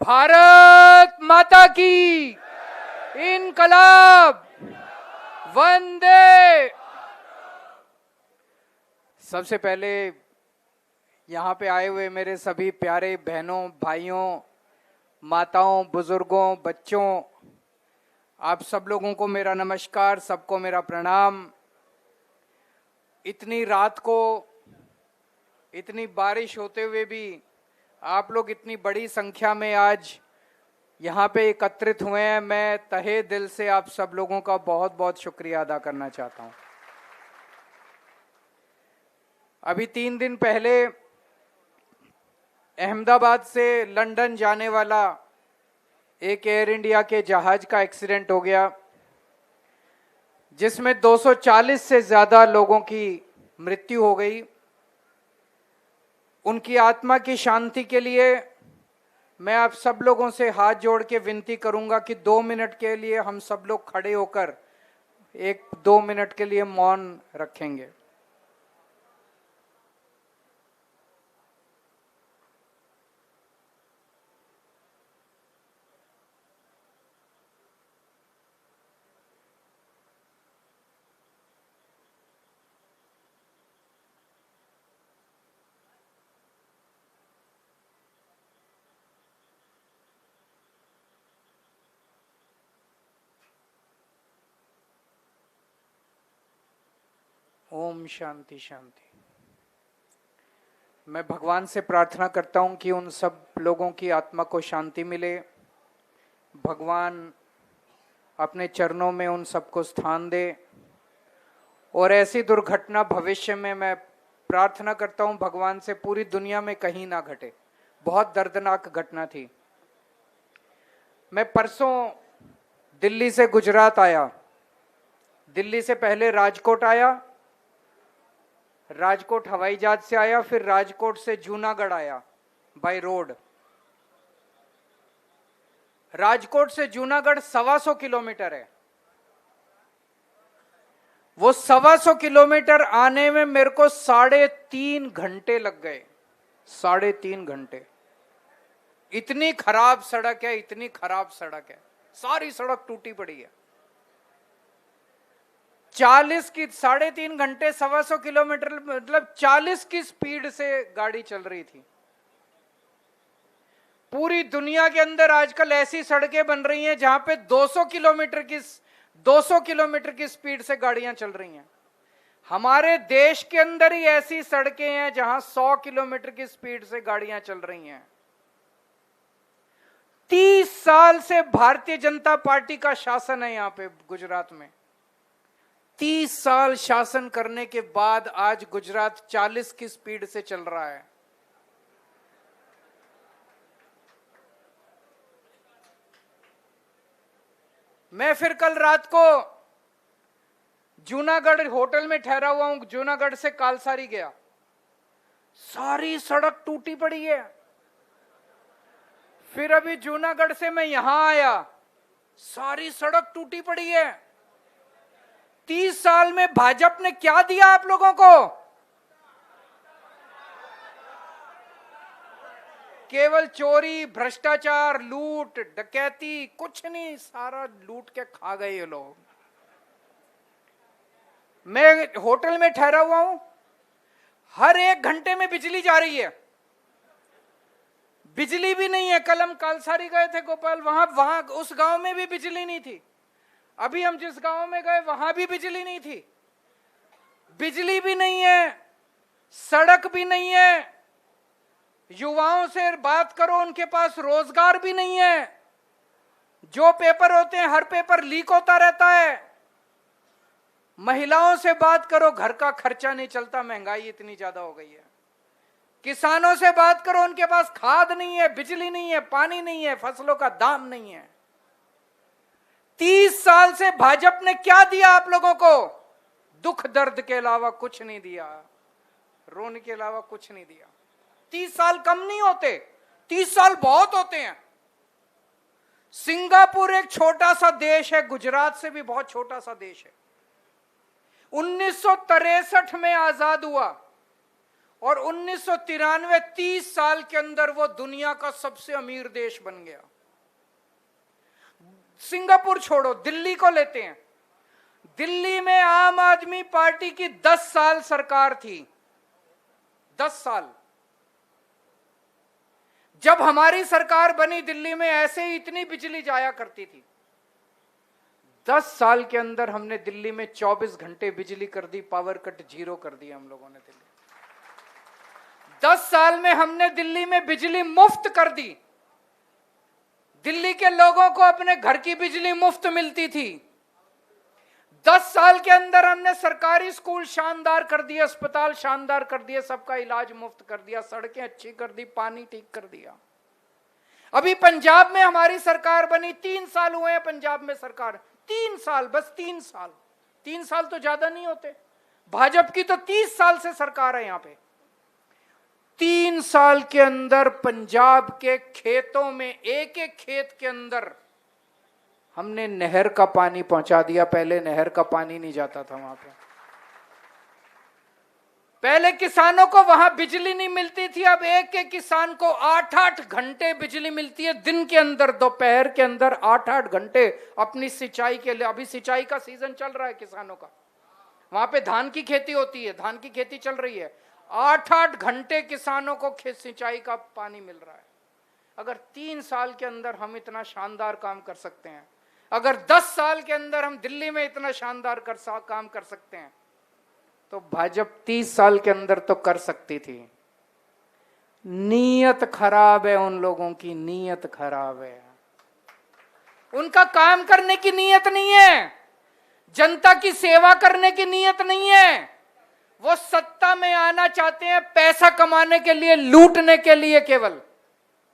भारत माता की इनकलाब वंदे। सबसे पहले यहाँ पे आए हुए मेरे सभी प्यारे बहनों, भाइयों, माताओं, बुजुर्गों, बच्चों, आप सब लोगों को मेरा नमस्कार, सबको मेरा प्रणाम। इतनी रात को, इतनी बारिश होते हुए भी आप लोग इतनी बड़ी संख्या में आज यहाँ पे एकत्रित हुए हैं। मैं तहे दिल से आप सब लोगों का बहुत बहुत शुक्रिया अदा करना चाहता हूँ। अभी 3 दिन पहले अहमदाबाद से लंदन जाने वाला एक एयर इंडिया के जहाज का एक्सीडेंट हो गया, जिसमें 240 से ज्यादा लोगों की मृत्यु हो गई। उनकी आत्मा की शांति के लिए मैं आप सब लोगों से हाथ जोड़ के विनती करूंगा कि 2 मिनट के लिए हम सब लोग खड़े होकर 1-2 मिनट के लिए मौन रखेंगे। ओम शांति शांति। मैं भगवान से प्रार्थना करता हूं कि उन सब लोगों की आत्मा को शांति मिले। भगवान अपने चरणों में उन सबको स्थान दे और ऐसी दुर्घटना भविष्य में मैं प्रार्थना करता हूं भगवान से पूरी दुनिया में कहीं ना घटे। बहुत दर्दनाक घटना थी। मैं परसों दिल्ली से गुजरात आया। दिल्ली से पहले राजकोट आया, राजकोट हवाई जहाज से आया, फिर राजकोट से जूनागढ़ आया बाय रोड। राजकोट से जूनागढ़ 125 किलोमीटर है। वो 125 किलोमीटर आने में मेरे को 3.5 घंटे लग गए। 3.5 घंटे। इतनी खराब सड़क है, इतनी खराब सड़क है, सारी सड़क टूटी पड़ी है। 3.5 घंटे 125 किलोमीटर मतलब 40 की स्पीड से गाड़ी चल रही थी। पूरी दुनिया के अंदर आजकल ऐसी सड़कें बन रही हैं जहां पे 200 किलोमीटर की स्पीड से गाड़ियां चल रही हैं। हमारे देश के अंदर ही ऐसी सड़कें हैं जहां 100 किलोमीटर की स्पीड से गाड़ियां चल रही हैं। 30 साल से भारतीय जनता पार्टी का शासन है यहां पे गुजरात में। 30 साल शासन करने के बाद आज गुजरात 40 की स्पीड से चल रहा है। मैं फिर कल रात को जूनागढ़ होटल में ठहरा हुआ हूं। जूनागढ़ से कालसारी गया, सारी सड़क टूटी पड़ी है। फिर अभी जूनागढ़ से मैं यहां आया, सारी सड़क टूटी पड़ी है। 30 साल में भाजपा ने क्या दिया आप लोगों को? केवल चोरी, भ्रष्टाचार, लूट, डकैती, कुछ नहीं, सारा लूट के खा गए ये लोग। मैं होटल में ठहरा हुआ हूं, हर 1 घंटे में बिजली जा रही है। बिजली भी नहीं है। कल हम कालसारी गए थे गोपाल, वहां उस गांव में भी बिजली नहीं थी। अभी हम जिस गांव में गए वहां भी बिजली नहीं थी। बिजली भी नहीं है, सड़क भी नहीं है। युवाओं से बात करो, उनके पास रोजगार भी नहीं है। जो पेपर होते हैं हर पेपर लीक होता रहता है। महिलाओं से बात करो, घर का खर्चा नहीं चलता, महंगाई इतनी ज्यादा हो गई है। किसानों से बात करो, उनके पास खाद नहीं है, बिजली नहीं है, पानी नहीं है, फसलों का दाम नहीं है। 30 साल से भाजपा ने क्या दिया आप लोगों को? दुख दर्द के अलावा कुछ नहीं दिया, रोने के अलावा कुछ नहीं दिया। 30 साल कम नहीं होते, 30 साल बहुत होते हैं। सिंगापुर एक छोटा सा देश है, गुजरात से भी बहुत छोटा सा देश है। 1963 में आजाद हुआ। और 1993 30 साल के अंदर वो दुनिया का सबसे अमीर देश बन गया। सिंगापुर छोड़ो, दिल्ली को लेते हैं। दिल्ली में आम आदमी पार्टी की 10 साल सरकार थी। 10 साल। जब हमारी सरकार बनी दिल्ली में ऐसे ही इतनी बिजली जाया करती थी। 10 साल के अंदर हमने दिल्ली में 24 घंटे बिजली कर दी, पावर कट 0 कर दिया हम लोगों ने दिल्ली। 10 साल में हमने दिल्ली में बिजली मुफ्त कर दी। दिल्ली के लोगों को अपने घर की बिजली मुफ्त मिलती थी। 10 साल के अंदर हमने सरकारी स्कूल शानदार कर दिए, अस्पताल शानदार कर दिए, सबका इलाज मुफ्त कर दिया, सड़कें अच्छी कर दी, पानी ठीक कर दिया। अभी पंजाब में हमारी सरकार बनी, 3 साल हुए हैं पंजाब में सरकार। 3 साल, बस 3 साल। 3 साल तो ज्यादा नहीं होते। भाजपा की तो 30 साल से सरकार है यहां पे। 3 साल के अंदर पंजाब के खेतों में, एक एक खेत के अंदर हमने नहर का पानी पहुंचा दिया। पहले नहर का पानी नहीं जाता था वहां पे। पहले किसानों को वहां बिजली नहीं मिलती थी, अब एक एक किसान को 8-8 घंटे बिजली मिलती है दिन के अंदर, दोपहर के अंदर 8-8 घंटे अपनी सिंचाई के लिए। अभी सिंचाई का सीजन चल रहा है किसानों का, वहां पे धान की खेती होती है, धान की खेती चल रही है। 8-8 घंटे किसानों को सिंचाई का पानी मिल रहा है। अगर 3 साल के अंदर हम इतना शानदार काम कर सकते हैं, अगर 10 साल के अंदर हम दिल्ली में इतना शानदार काम कर सकते हैं, तो भाजपा 30 साल के अंदर तो कर सकती थी। नीयत खराब है उन लोगों की, नीयत खराब है। उनका काम करने की नीयत नहीं है, जनता की सेवा करने की नीयत नहीं है। वो सत्ता में आना चाहते हैं पैसा कमाने के लिए, लूटने के लिए केवल।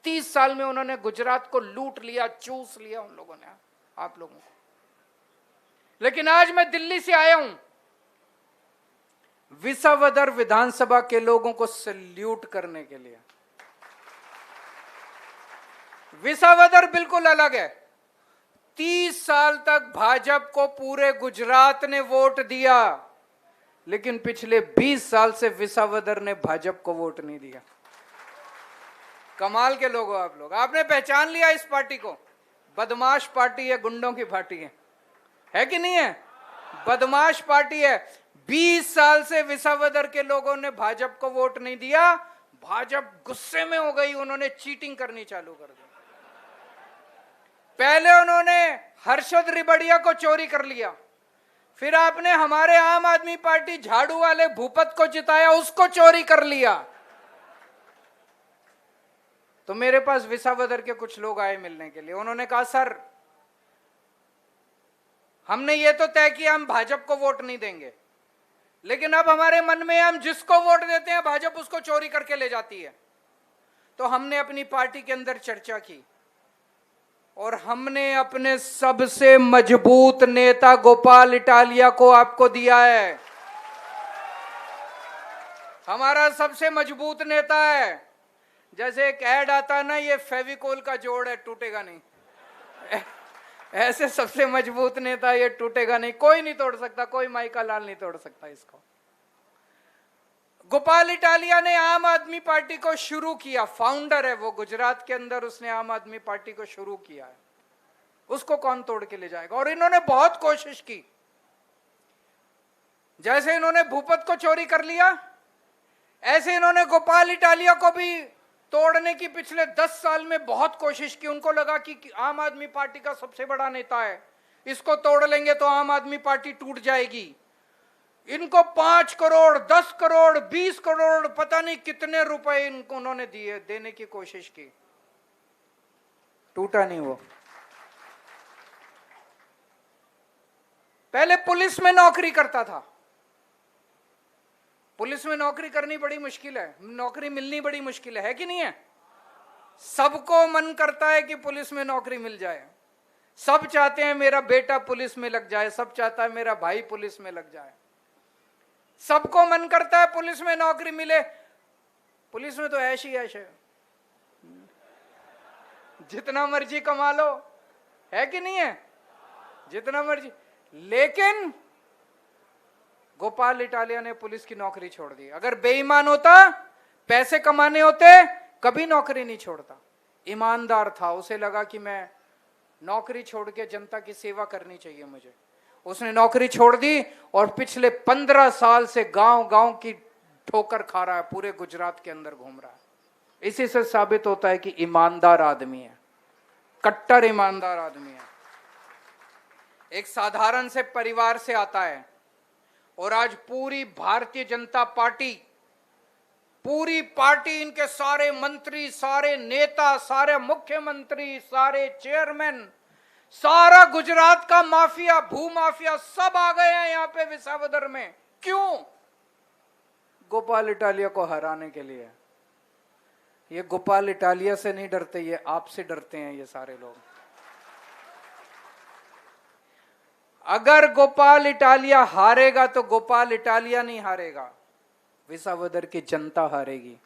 30 साल में उन्होंने गुजरात को लूट लिया, चूस लिया उन लोगों ने, आप लोगों को। लेकिन आज मैं दिल्ली से आया हूं, विसावदर विधानसभा के लोगों को सैल्यूट करने के लिए। विसावदर बिल्कुल अलग है। 30 साल तक भाजपा को पूरे गुजरात ने वोट दिया, लेकिन पिछले 20 साल से विसावदर ने भाजपा को वोट नहीं दिया। कमाल के लोग हो आप लोग। आपने पहचान लिया इस पार्टी को। बदमाश पार्टी है, गुंडों की पार्टी है कि नहीं है? बदमाश पार्टी है। 20 साल से विसावदर के लोगों ने भाजपा को वोट नहीं दिया। भाजपा गुस्से में हो गई, उन्होंने चीटिंग करनी चालू कर दी। पहले उन्होंने हर्षद रिबड़िया को चोरी कर लिया, फिर आपने हमारे आम आदमी पार्टी झाड़ू वाले भूपत को जिताया, उसको चोरी कर लिया। तो मेरे पास विसावदर के कुछ लोग आए मिलने के लिए। उन्होंने कहा, सर हमने ये तो तय किया हम भाजपा को वोट नहीं देंगे, लेकिन अब हमारे मन में हम जिसको वोट देते हैं भाजपा उसको चोरी करके ले जाती है। तो हमने अपनी पार्टी के अंदर चर्चा की और हमने अपने सबसे मजबूत नेता गोपाल इटालिया को आपको दिया है। हमारा सबसे मजबूत नेता है। जैसे एक ऐड आता ना, ये फेविकोल का जोड़ है, टूटेगा नहीं। ऐसे सबसे मजबूत नेता, ये टूटेगा नहीं, कोई नहीं तोड़ सकता, कोई माइका लाल नहीं तोड़ सकता इसको। गोपाल इटालिया ने आम आदमी पार्टी को शुरू किया, फाउंडर है वो गुजरात के अंदर, उसने आम आदमी पार्टी को शुरू किया है। उसको कौन तोड़ के ले जाएगा? और इन्होंने बहुत कोशिश की। जैसे इन्होंने भूपत को चोरी कर लिया, ऐसे इन्होंने गोपाल इटालिया को भी तोड़ने की पिछले 10 साल में बहुत कोशिश की। उनको लगा कि आम आदमी पार्टी का सबसे बड़ा नेता है, इसको तोड़ लेंगे तो आम आदमी पार्टी टूट जाएगी। इनको 5 करोड़, 10 करोड़, 20 करोड़, पता नहीं कितने रुपए इनको उन्होंने दिए, देने की कोशिश की, टूटा नहीं वो। पहले पुलिस में नौकरी करता था। पुलिस में नौकरी करनी बड़ी मुश्किल है, नौकरी मिलनी बड़ी मुश्किल है कि नहीं है? सबको मन करता है कि पुलिस में नौकरी मिल जाए। सब चाहते हैं मेरा बेटा पुलिस में लग जाए, सब चाहता है मेरा भाई पुलिस में लग जाए, सबको मन करता है पुलिस में नौकरी मिले। पुलिस में तो ऐश ही ऐश है, जितना मर्जी कमा लो, है कि नहीं है? जितना मर्जी। लेकिन गोपाल इटालिया ने पुलिस की नौकरी छोड़ दी। अगर बेईमान होता, पैसे कमाने होते, कभी नौकरी नहीं छोड़ता। ईमानदार था, उसे लगा कि मैं नौकरी छोड़ के जनता की सेवा करनी चाहिए मुझे। उसने नौकरी छोड़ दी और पिछले 15 साल से गांव गांव की ठोकर खा रहा है, पूरे गुजरात के अंदर घूम रहा है। इसी से साबित होता है कि ईमानदार आदमी है, कट्टर ईमानदार आदमी है। एक साधारण से परिवार से आता है और आज पूरी भारतीय जनता पार्टी, पूरी पार्टी, इनके सारे मंत्री, सारे नेता, सारे मुख्यमंत्री, सारे चेयरमैन, सारा गुजरात का माफिया, भू माफिया सब आ गए हैं यहां पे विसावदर में। क्यों? गोपाल इटालिया को हराने के लिए। ये गोपाल इटालिया से नहीं डरते, ये आपसे डरते हैं ये सारे लोग। अगर गोपाल इटालिया हारेगा तो गोपाल इटालिया नहीं हारेगा, विसावदर की जनता हारेगी।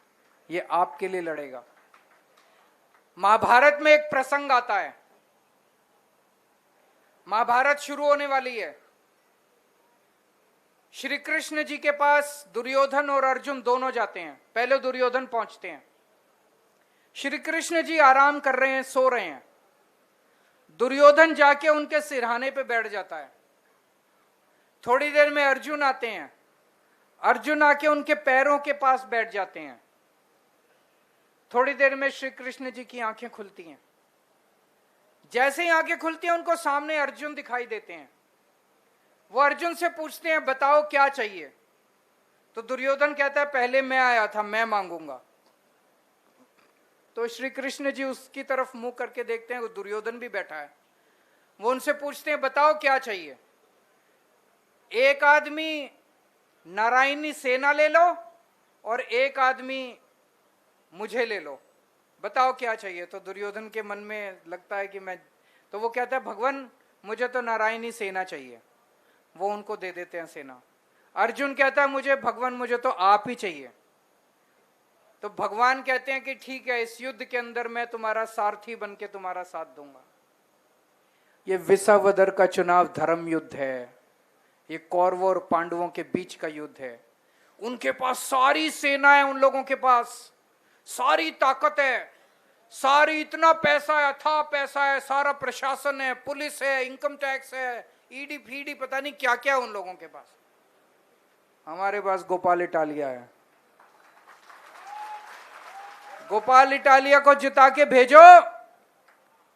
ये आपके लिए लड़ेगा। महाभारत में एक प्रसंग आता है, महाभारत शुरू होने वाली है। श्री कृष्ण जी के पास दुर्योधन और अर्जुन दोनों जाते हैं। पहले दुर्योधन पहुंचते हैं। श्री कृष्ण जी आराम कर रहे हैं, सो रहे हैं। दुर्योधन जाके उनके सिरहाने पे बैठ जाता है। थोड़ी देर में अर्जुन आते हैं। अर्जुन आके उनके पैरों के पास बैठ जाते हैं। थोड़ी देर में श्री कृष्ण जी की आंखें खुलती हैं। जैसे ही आंखें खुलती हैं, उनको सामने अर्जुन दिखाई देते हैं। वो अर्जुन से पूछते हैं, बताओ क्या चाहिए? तो दुर्योधन कहता है, पहले मैं आया था, मैं मांगूंगा। तो श्री कृष्ण जी उसकी तरफ मुंह करके देखते हैं, वो दुर्योधन भी बैठा है। वो उनसे पूछते हैं, बताओ क्या चाहिए? एक आदमी नारायणी सेना ले लो और एक आदमी मुझे ले लो, बताओ क्या चाहिए? तो दुर्योधन के मन में लगता है कि तो वो कहता है, भगवान मुझे तो नारायणी सेना चाहिए। वो उनको दे देते हैं सेना। अर्जुन कहता है, मुझे तो आप ही चाहिए। तो भगवान कहते हैं कि ठीक है, इस युद्ध के अंदर मैं तुम्हारा सारथी बन के तुम्हारा साथ दूंगा। ये विसावदर का चुनाव धर्म युद्ध है। ये कौरवों और पांडवों के बीच का युद्ध है। उनके पास सारी सेना है, उन लोगों के पास सारी ताकत है, सारी इतना पैसा है, था पैसा है, सारा प्रशासन है, पुलिस है, इनकम टैक्स है, ईडी फीडी पता नहीं क्या क्या उन लोगों के पास। हमारे पास गोपाल इटालिया है। गोपाल इटालिया को जिता के भेजो,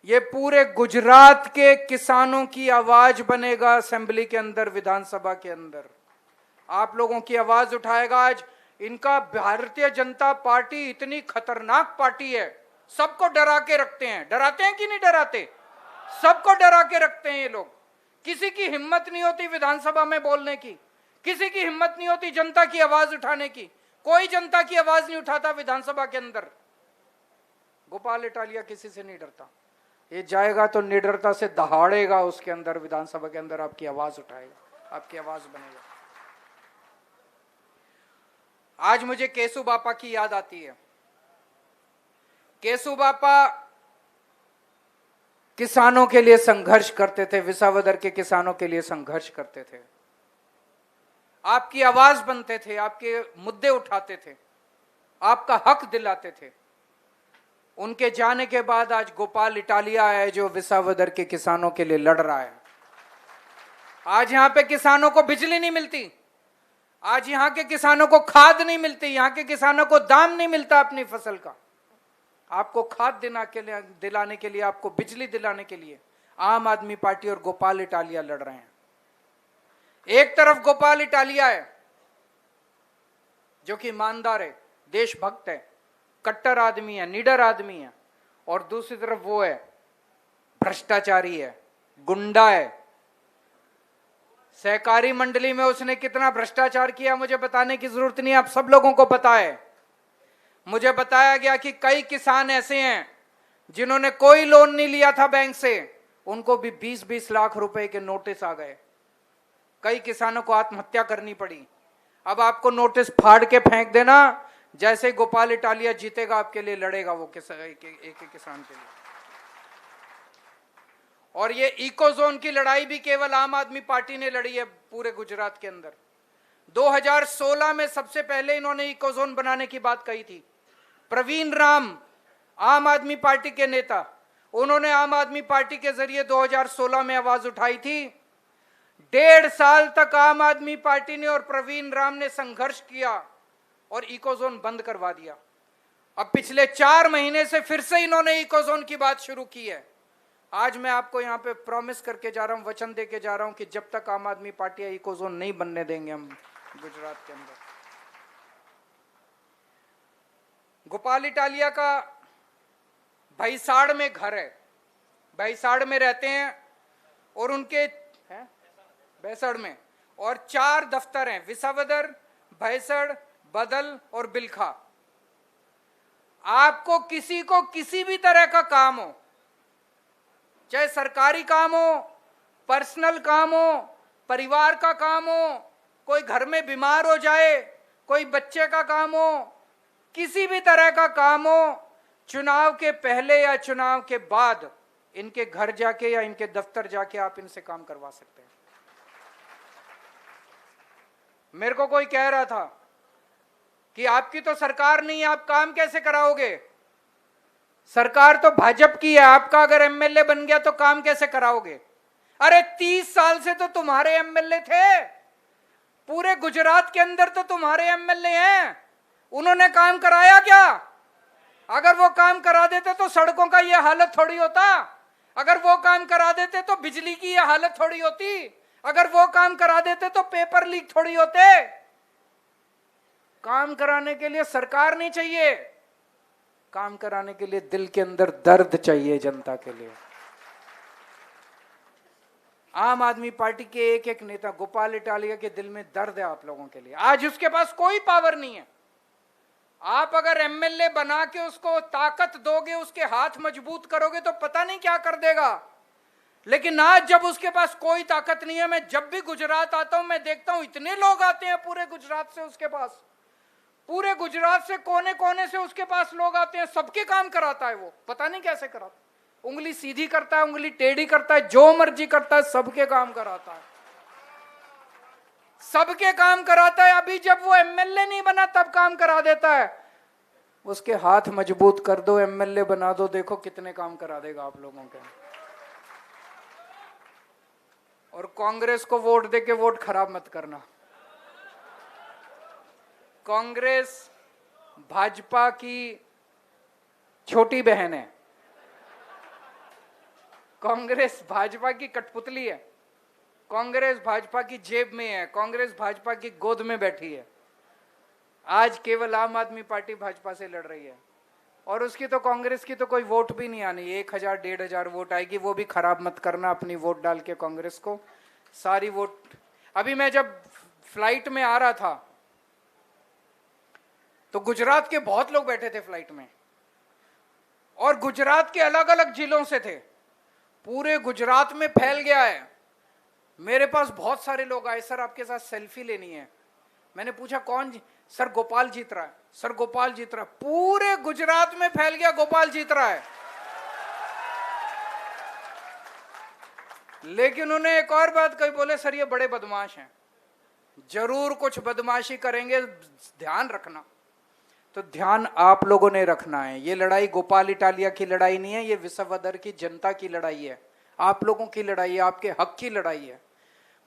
ये पूरे गुजरात के किसानों की आवाज बनेगा। असेंबली के अंदर, विधानसभा के अंदर आप लोगों की आवाज उठाएगा। आज इनका भारतीय जनता पार्टी इतनी खतरनाक पार्टी है, सबको डरा के रखते हैं। डराते हैं कि नहीं डराते? सबको डरा के रखते हैं ये लोग। किसी की हिम्मत नहीं होती विधानसभा में बोलने की, किसी की हिम्मत नहीं होती जनता की आवाज उठाने की। कोई जनता की आवाज नहीं उठाता विधानसभा के अंदर। गोपाल इटालिया किसी से नहीं डरता। ये जाएगा तो निडरता से दहाड़ेगा उसके अंदर, विधानसभा के अंदर आपकी आवाज उठाएगा, आपकी आवाज बनेगा। आज मुझे केशु बापा की याद आती है। केशु बापा किसानों के लिए संघर्ष करते थे, विसावदर के किसानों के लिए संघर्ष करते थे, आपकी आवाज बनते थे, आपके मुद्दे उठाते थे, आपका हक दिलाते थे। उनके जाने के बाद आज गोपाल इटालिया है जो विसावदर के किसानों के लिए लड़ रहा है। आज यहां पे किसानों को बिजली नहीं मिलती, आज यहां के किसानों को खाद नहीं मिलती, यहां के किसानों को दाम नहीं मिलता अपनी फसल का। आपको खाद दिलाने के लिए, आपको बिजली दिलाने के लिए आम आदमी पार्टी और गोपाल इटालिया लड़ रहे हैं। एक तरफ गोपाल इटालिया है जो कि ईमानदार है, देशभक्त है, कट्टर आदमी है, निडर आदमी है, और दूसरी तरफ वो है भ्रष्टाचारी है, गुंडा है। सहकारी मंडली में उसने कितना भ्रष्टाचार किया मुझे बताने की जरूरत नहीं, आप सब लोगों को पता है। मुझे बताया गया कि कई किसान ऐसे हैं जिन्होंने कोई लोन नहीं लिया था बैंक से, उनको भी 20-20 लाख रुपए के नोटिस आ गए। कई किसानों को आत्महत्या करनी पड़ी। अब आपको नोटिस फाड़ के फेंक देना, जैसे गोपाल इटालिया जीतेगा आपके लिए लड़ेगा वो एक किसान के लिए। और ये इको जोन की लड़ाई भी केवल आम आदमी पार्टी ने लड़ी है पूरे गुजरात के अंदर। 2016 में सबसे पहले इन्होंने इकोजोन बनाने की बात कही थी। प्रवीण राम, आम आदमी पार्टी के नेता, उन्होंने आम आदमी पार्टी के जरिए 2016 में आवाज उठाई थी। 1.5 साल तक आम आदमी पार्टी ने और प्रवीण राम ने संघर्ष किया और इकोजोन बंद करवा दिया। अब पिछले 4 महीने से फिर से इन्होंने इकोजोन की बात शुरू की है। आज मैं आपको यहां पे प्रॉमिस करके जा रहा हूं, वचन दे के जा रहा हूं कि जब तक आम आदमी पार्टी इकोजोन नहीं बनने देंगे हम गुजरात के अंदर। गोपाल इटालिया का भैसाड़ में घर है, भैसाड़ में रहते हैं और उनके भैसड़ में, और 4 दफ्तर हैं, विसावदर, भैसड़, बदल और बिलखा। आपको किसी को किसी भी तरह का काम हो, चाहे सरकारी काम हो, पर्सनल काम हो, परिवार का काम हो, कोई घर में बीमार हो जाए, कोई बच्चे का काम हो, किसी भी तरह का काम हो, चुनाव के पहले या चुनाव के बाद इनके घर जाके या इनके दफ्तर जाके आप इनसे काम करवा सकते हैं। मेरे को कोई कह रहा था कि आपकी तो सरकार नहीं है, आप काम कैसे कराओगे? सरकार तो भाजपा की है, आपका अगर एमएलए बन गया तो काम कैसे कराओगे? अरे 30 साल से तो तुम्हारे एमएलए थे, पूरे गुजरात के अंदर तो तुम्हारे एमएलए हैं, उन्होंने काम कराया क्या? अगर वो काम करा देते तो सड़कों का ये हालत थोड़ी होता, अगर वो काम करा देते तो बिजली की ये हालत थोड़ी होती, अगर वो काम करा देते तो पेपर लीक थोड़ी होते। काम कराने के लिए सरकार नहीं चाहिए, काम कराने के लिए दिल के अंदर दर्द चाहिए जनता के लिए। आम आदमी पार्टी के एक एक नेता, गोपाल इटालिया के दिल में दर्द है आप लोगों के लिए। आज उसके पास कोई पावर नहीं है, आप अगर एमएलए बना के उसको ताकत दोगे, उसके हाथ मजबूत करोगे तो पता नहीं क्या कर देगा। लेकिन आज जब उसके पास कोई ताकत नहीं है, मैं जब भी गुजरात आता हूं मैं देखता हूं इतने लोग आते हैं पूरे गुजरात से उसके पास, पूरे गुजरात से कोने कोने से उसके पास लोग आते हैं, सबके काम कराता है वो, पता नहीं कैसे कराता, उंगली सीधी करता है, उंगली टेढ़ी करता है, जो मर्जी करता है, सबके काम कराता है, सबके काम कराता है। अभी जब वो एमएलए नहीं बना तब काम करा देता है। उसके हाथ मजबूत कर दो, एमएलए बना दो, देखो कितने काम करा देगा आप लोगों के। और कांग्रेस को वोट देके वोट खराब मत करना। कांग्रेस भाजपा की छोटी बहन है, कांग्रेस भाजपा की कठपुतली है, कांग्रेस भाजपा की जेब में है, कांग्रेस भाजपा की गोद में बैठी है। आज केवल आम आदमी पार्टी भाजपा से लड़ रही है और उसकी तो कांग्रेस की तो कोई वोट भी नहीं आनी, 1000 1500 वोट आएगी, वो भी खराब मत करना अपनी वोट डाल के कांग्रेस को, सारी वोट। अभी मैं जब फ्लाइट में आ रहा था तो गुजरात के बहुत लोग बैठे थे फ्लाइट में और गुजरात के अलग अलग जिलों से थे, पूरे गुजरात में फैल गया है। मेरे पास बहुत सारे लोग आए, सर आपके साथ सेल्फी लेनी है। मैंने पूछा कौन? सर गोपाल जीत रहा है, सर गोपाल जीत रहा है। पूरे गुजरात में फैल गया गोपाल जीत रहा है। लेकिन उन्हें एक और बात कही, बोले सर ये बड़े बदमाश हैं, जरूर कुछ बदमाशी करेंगे, ध्यान रखना। तो ध्यान आप लोगों ने रखना है। ये लड़ाई गोपाल इटालिया की लड़ाई नहीं है, ये विसावदर की जनता की लड़ाई है, आप लोगों की लड़ाई है, आपके हक की लड़ाई है।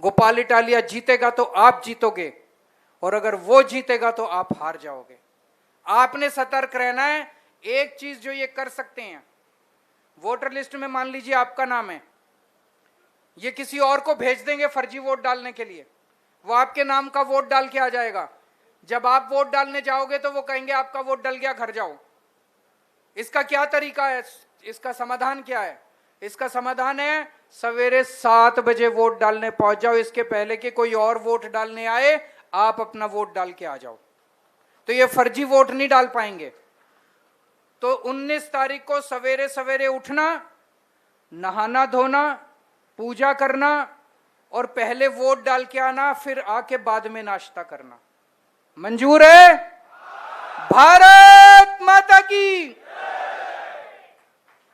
गोपाल इटालिया जीतेगा तो आप जीतोगे और अगर वो जीतेगा तो आप हार जाओगे। आपने सतर्क रहना है। एक चीज जो ये कर सकते हैं, वोटर लिस्ट में मान लीजिए आपका नाम है, ये किसी और को भेज देंगे फर्जी वोट डालने के लिए, वो आपके नाम का वोट डाल के आ जाएगा। जब आप वोट डालने जाओगे तो वो कहेंगे आपका वोट डल गया, घर जाओ। इसका क्या तरीका है? इसका समाधान क्या है? इसका समाधान है सवेरे 7 बजे वोट डालने पहुंच जाओ, इसके पहले कि कोई और वोट डालने आए आप अपना वोट डाल के आ जाओ, तो ये फर्जी वोट नहीं डाल पाएंगे। तो 19 तारीख को सवेरे सवेरे उठना, नहाना धोना, पूजा करना और पहले वोट डाल के आना, फिर आके बाद में नाश्ता करना। मंजूर है? भारत माता की